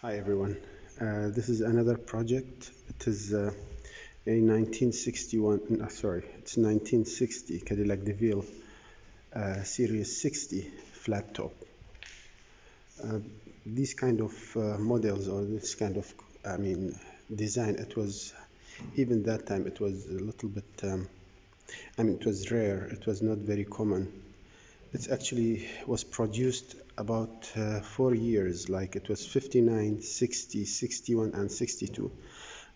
Hi everyone. This is another project. It is a 1961, it's 1960 Cadillac DeVille Series 60 flat top. These kind of models or this kind of, design, it was, even that time, it was a little bit, it was rare. It was not very common. It actually was produced about 4 years, like it was 59, 60, 61, and 62.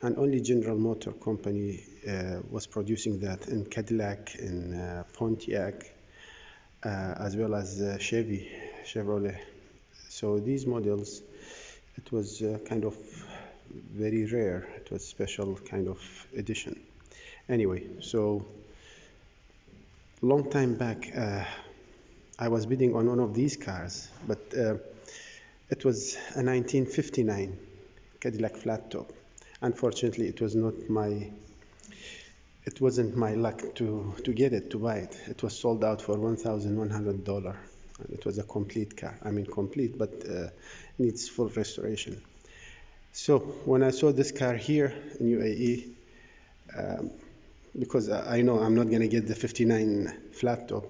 And only General Motor Company was producing that in Cadillac, in Pontiac, as well as Chevrolet. So these models, it was kind of very rare. It was special kind of edition. Anyway, so long time back, I was bidding on one of these cars, but it was a 1959 Cadillac flat top. Unfortunately, it wasn't my luck to get it, to buy it. It was sold out for $1,100. It was a complete car. Complete, but needs full restoration. So when I saw this car here in UAE, because I know I'm not going to get the 59 flat top.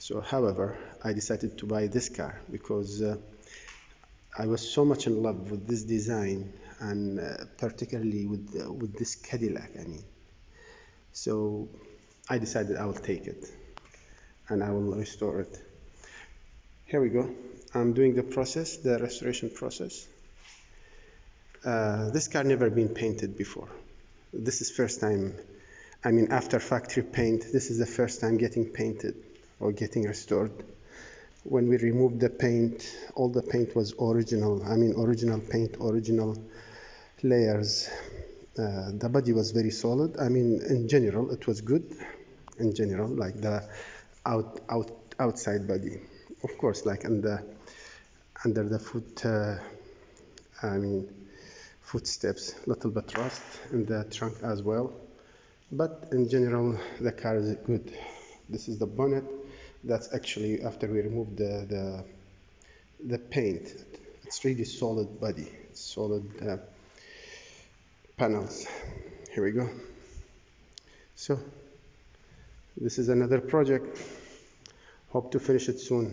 So, however, I decided to buy this car because I was so much in love with this design and particularly with this Cadillac. So I decided I will take it and I will restore it. Here we go. I'm doing the process, the restoration process. This car never been painted before. This is first time. After factory paint, this is the first time getting painted or getting restored. When we removed the paint, all the paint was original. Original paint, original layers. The body was very solid. In general, it was good. In general, like the outside body, of course, like under the footsteps, little bit rust in the trunk as well. But in general, the car is good. This is the bonnet. That's actually after we removed the paint. It's really solid body, solid panels. Here we go. So this is another project. Hope to finish it soon.